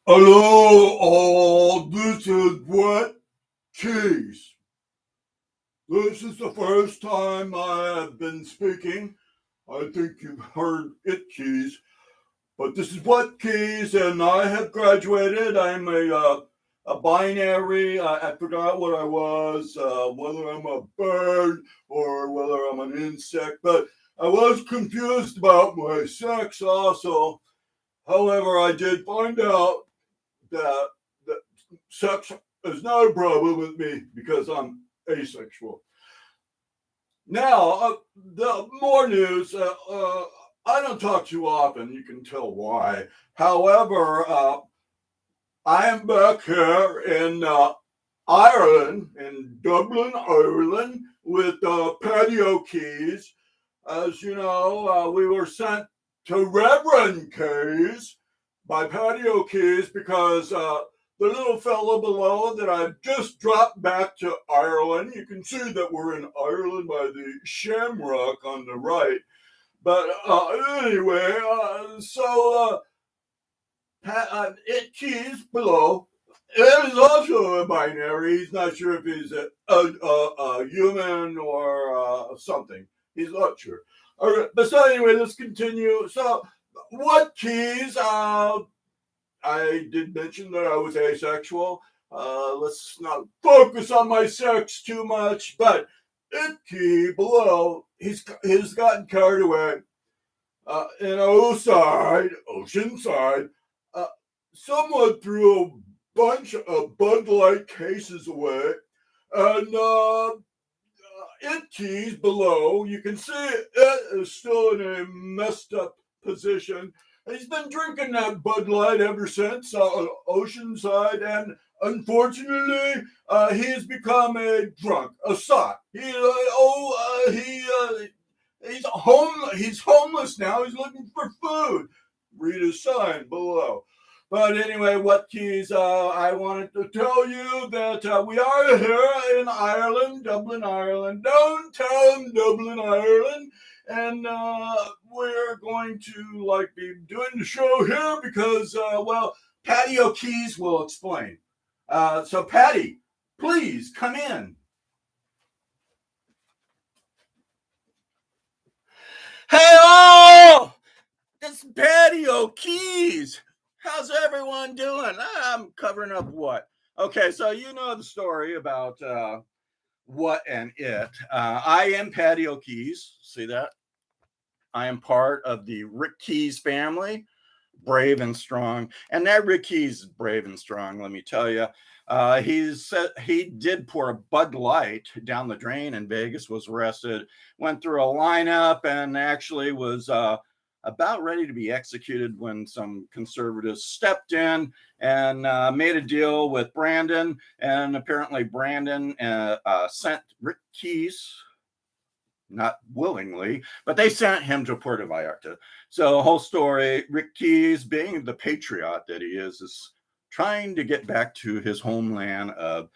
Hello, all. This is Brett Keys. This is the first time I have been speaking. I think you've heard it, Keys. But this is Brett Keys, and I have graduated. I'm a binary. I forgot what I was, whether I'm a bird or whether I'm an insect. But I was confused about my sex also. However, I did find out that that sex is not a problem with me because I'm asexual. Now, the more news. I don't talk too often. You can tell why. However, I am back here in Ireland, in Dublin, Ireland, with Patio Keys. As you know, we were sent to Reverend Keys by Patio Keys because the little fellow below that I've just dropped back to Ireland. You can see that we're in Ireland by the shamrock on the right. But anyway, it Keys below. It is also a binary. He's not sure if he's a human or something. He's not sure. All right, but so anyway, let's continue. So, what Keys? I did mention that I was asexual. Let's not focus on my sex too much, but Key below, he's gotten carried away. In Oceanside, uh, someone threw a bunch of Bud Light cases away, and Keys below, you can see it is still in a messed up position. He's been drinking that Bud Light ever since Oceanside, and unfortunately, he has become a drunk, a sot. He's homeless now. He's looking for food. Read his sign below. But anyway, what Keys? I wanted to tell you that we are here in Ireland, Dublin, Ireland, downtown Dublin, Ireland, and we're going to be doing the show here because Patio Keys will explain. So Patty, please come in. Hey, this is Patio Keys. How's everyone doing? I'm covering up what? Okay, so you know the story about what and it. I am Patio Keys. See that? I am part of the Rick Keys family, brave and strong. And that Rick Keys is brave and strong, let me tell you. He did pour a Bud Light down the drain in Vegas, was arrested, went through a lineup, and actually was about ready to be executed when some conservatives stepped in and made a deal with Brandon. And apparently, Brandon sent Rick Keys, not willingly, but they sent him to Puerto Vallarta. So the whole story, Rick Keys, being the patriot that he is trying to get back to his homeland of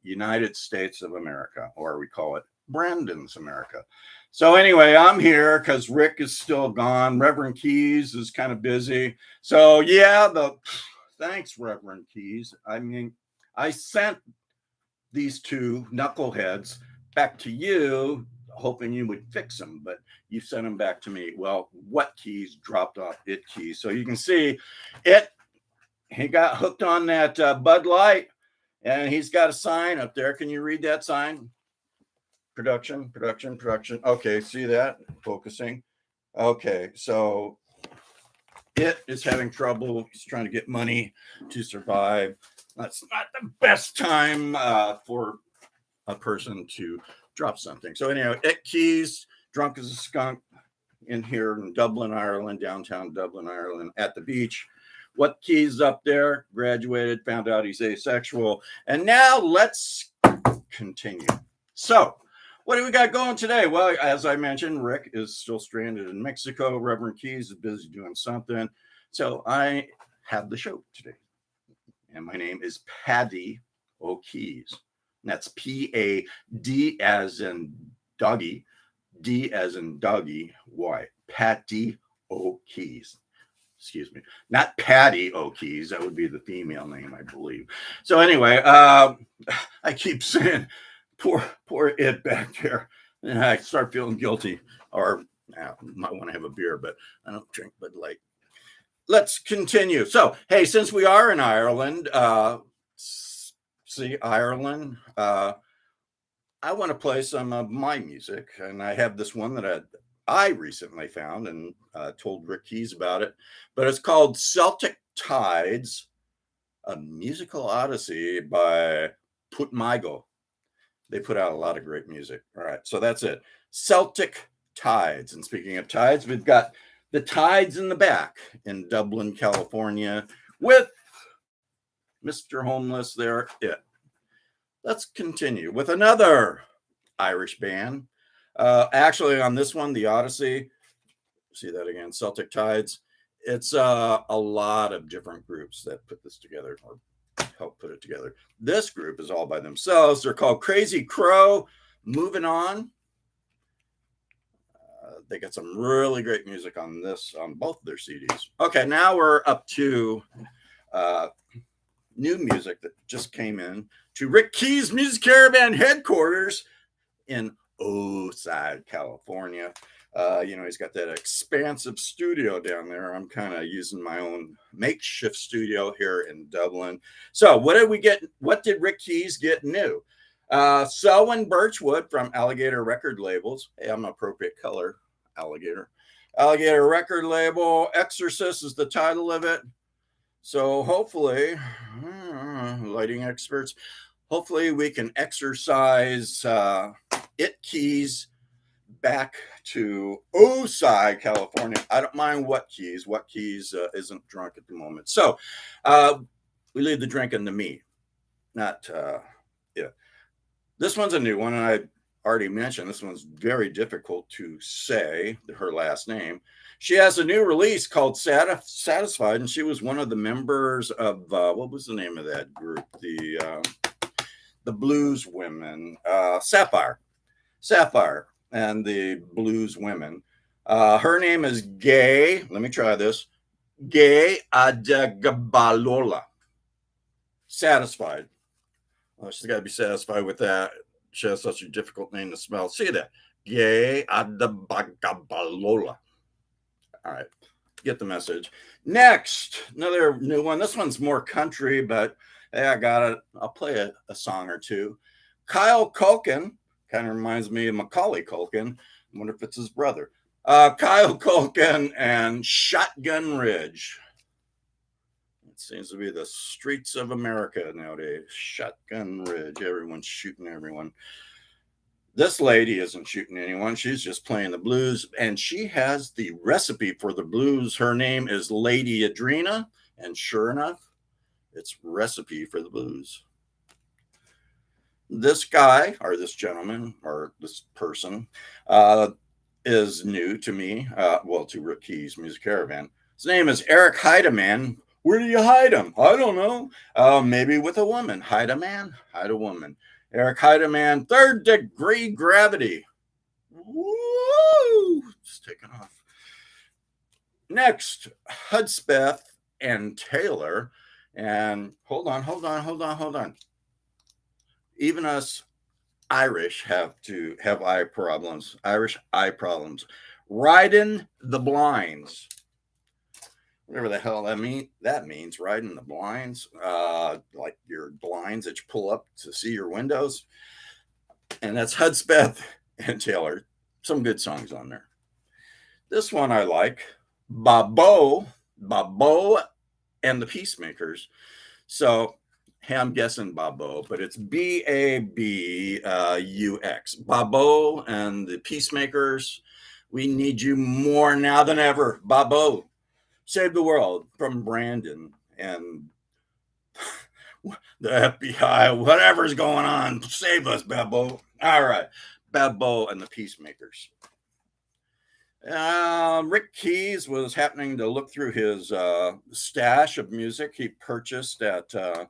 United States of America, or we call it Brandon's America. So anyway, I'm here because Rick is still gone. Reverend Keys is kind of busy. So yeah, thanks, Reverend Keys. I mean, I sent these two knuckleheads back to you, hoping you would fix them, but you sent them back to me. Well, what Keys dropped off it Keys. So you can see it. He got hooked on that Bud Light, and he's got a sign up there. Can you read that sign? Production. Okay, see that? Focusing. Okay, so it is having trouble. He's trying to get money to survive. That's not the best time for a person to drop something. So anyhow, it Keys, drunk as a skunk, in here in Dublin, Ireland, downtown Dublin, Ireland, at the beach. What Keys up there? Graduated, found out he's asexual, and now let's continue. So, what do we got going today? Well, as I mentioned, Rick is still stranded in Mexico. Reverend Keys is busy doing something. So I have the show today. And my name is Paddy O'Keys. That's P-A-D as in doggy, D as in doggy, Y. Patty O'Keys. excuse me, not Patty O'Keys. That would be the female name, I believe. So anyway, I keep saying, poor it back there, and I start feeling guilty. Or might want to have a beer, but I don't drink Bud Light. Let's continue. So, hey, since we are in Ireland, Ireland, I want to play some of my music, and I have this one that I recently found and told Rick Keys about it, but it's called Celtic Tides, a musical odyssey by Putmaigo. They put out a lot of great music. All right, so that's it. Celtic Tides. And speaking of tides, we've got the tides in the back in Dublin, California, with Mr. Homeless there. Yeah. Let's continue with another Irish band. Actually, on this one, the Odyssey, see that again, Celtic Tides. It's a lot of different groups that put this together or help put it together. This group is all by themselves. They're called Crazy Crow. Moving on. They got some really great music on both of their CDs. Okay, now we're up to new music that just came in to Rick Keys Music Caravan headquarters in Oside, California. He's got that expansive studio down there. I'm kind of using my own makeshift studio here in Dublin. So what did we get? What did Rick Keys get new? Selwyn Birchwood from Alligator Record Labels. Hey, I'm an appropriate color, Alligator. Alligator Record Label. Exorcist is the title of it. So hopefully, lighting experts, hopefully we can exercise it Keys back to Oside, California. I don't mind what Keys isn't drunk at the moment. So we leave the drinking to me, not, yeah. This one's a new one, and I already mentioned this one's very difficult to say, her last name. She has a new release called Satisfied, and she was one of the members of, what was the name of that group? The Blues Women, Sapphire, and the Blues Women. Her name is Gay. Let me try this. Gay Adegbalora. Satisfied. Oh, she's got to be satisfied with that. She has such a difficult name to spell. See that? Gay Adegbalora. All right, get the message. Next, another new one. This one's more country, but hey, I got it. I'll play a song or two. Kyle Culkin, kind of reminds me of Macaulay Culkin. I wonder if it's his brother. Kyle Culkin and Shotgun Ridge. It seems to be the streets of America nowadays. Shotgun Ridge. Everyone's shooting everyone. This lady isn't shooting anyone. She's just playing the blues, and she has the recipe for the blues. Her name is Lady Adrena, and sure enough, it's Recipe for the Blues. This guy, or this gentleman, or this person, is new to me, to Rick Keys Music Caravan. His name is Eric Heidemann. Where do you hide him? I don't know. Maybe with a woman. Hide a man, hide a woman. Eric Heidemann, Third Degree Gravity. Woo! It's taking off. Next, Hudspeth and Taylor. And hold on. Even us Irish have eye problems. Irish eye problems. Riding the blinds. Whatever the hell that means, riding the blinds, like your blinds that you pull up to see your windows. And that's Hudspeth and Taylor. Some good songs on there. This one I like. Babo and the Peacemakers. So, hey, I'm guessing Babo, but it's Babux. Babo and the Peacemakers. We need you more now than ever. Babo. Save the world from Brandon and the FBI, whatever's going on. Save us, Babo. All right. Babo and the Peacemakers. Rick Keys was happening to look through his stash of music he purchased at, I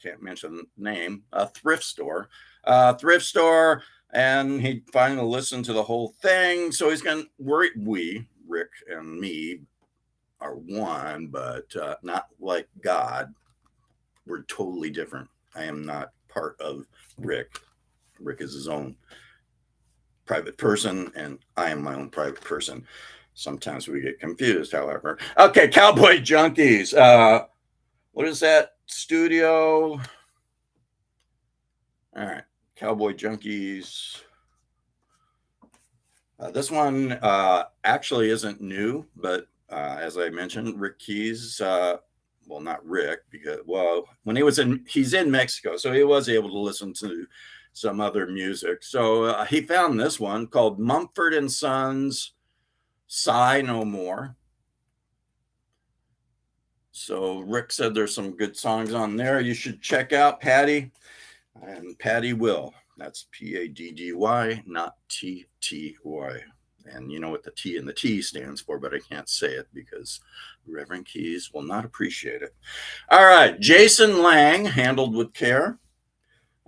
can't mention the name, a thrift store. And he finally listened to the whole thing. So he's going to, Rick and me are one, but not like God. We're totally different. I am not part of Rick. Rick is his own private person, and I am my own private person. Sometimes we get confused, however. Okay, Cowboy Junkies. What is that? Studio. All right, Cowboy Junkies. This one actually isn't new, but as I mentioned, Rick Keys. Well, not Rick, because when he's in Mexico, so he was able to listen to some other music. So he found this one called Mumford and Sons, Sigh No More. So Rick said there's some good songs on there you should check out, Patty. And Patty will. That's Paddy, not TTY. And you know what the T and the T stands for, but I can't say it because Reverend Keys will not appreciate it. All right, Jason Lang, Handled with Care.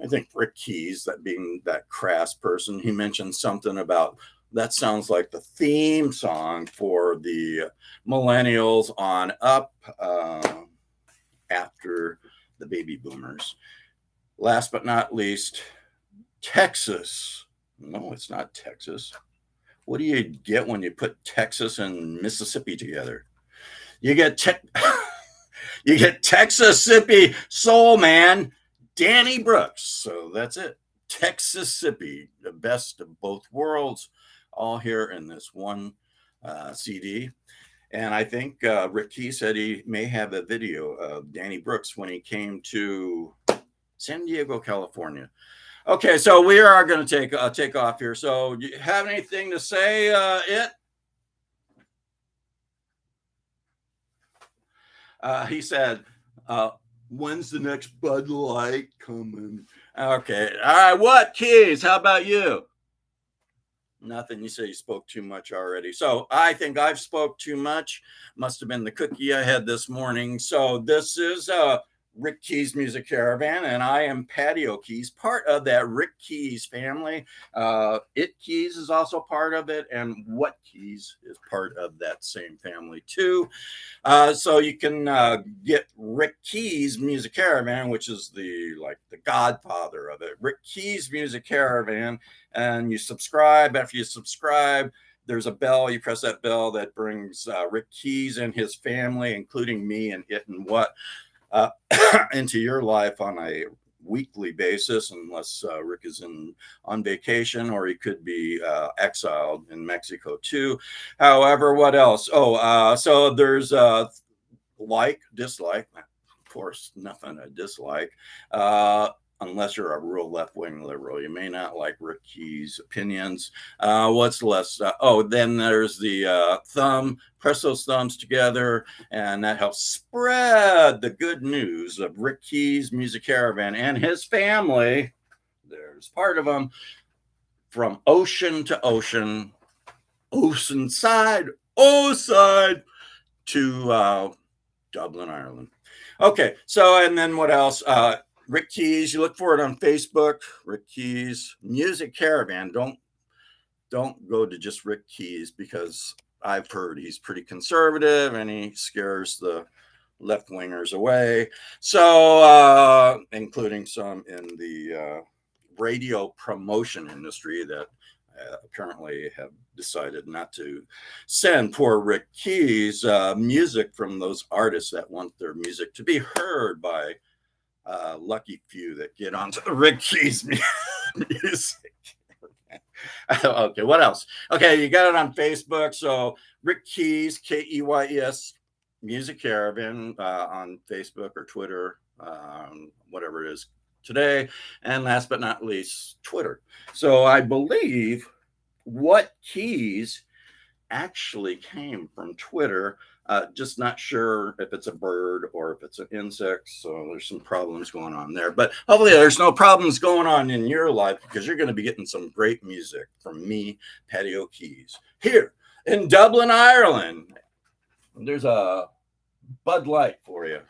I think Rick Keys, that being that crass person, he mentioned something about that sounds like the theme song for the millennials on up after the baby boomers. Last but not least, Texas. No, it's not Texas. What do you get when you put Texas and Mississippi together? You get you get Texas-sippy soul man, Danny Brooks. So that's it. Texas-sippy, the best of both worlds, all here in this one CD. And I think Rick Keys said he may have a video of Danny Brooks when he came to San Diego, California. Okay, so we are going to take off here. So, do you have anything to say? He said, "When's the next Bud Light coming?" Okay, all right. What, Keys? How about you? Nothing. You say you spoke too much already. So I think I've spoke too much. Must have been the cookie I had this morning. So this is Rick Keys Music Caravan, and I am Paddy O'Keys, part of that Rick Keys family. It Keys is also part of it, and What Keys is part of that same family too. So you can get Rick Keys Music Caravan, which is the godfather of it. Rick Keys Music Caravan, and you subscribe. After you subscribe, there's a bell. You press that bell that brings Rick Keys and his family, including me and It and What, into your life on a weekly basis, unless Rick is on vacation, or he could be exiled in Mexico too. However, what else? So there's dislike. Of course, nothing to dislike. Unless you're a real left-wing liberal, you may not like Rick Keys' opinions. What's less? Then there's the thumb. Press those thumbs together, and that helps spread the good news of Rick Keys Music Caravan and his family. There's part of them from ocean to ocean, oceanside to Dublin, Ireland. Okay, so and then what else? Rick Keys, you look for it on Facebook, Rick Keys Music Caravan. Don't go to just Rick Keys, because I've heard he's pretty conservative and he scares the left-wingers away. So, including some in the radio promotion industry that apparently have decided not to send poor Rick Keys music from those artists that want their music to be heard by lucky few that get onto the Rick Keys music. Okay, what else? Okay, you got it on Facebook. So Rick Keys, Keys Music Caravan on Facebook or Twitter, whatever it is today. And last but not least, Twitter. So I believe What Keys actually came from Twitter. Just not sure if it's a bird or if it's an insect. So there's some problems going on there. But hopefully there's no problems going on in your life, because you're going to be getting some great music from me, Paddy O'Keys, here in Dublin, Ireland. There's a Bud Light for you.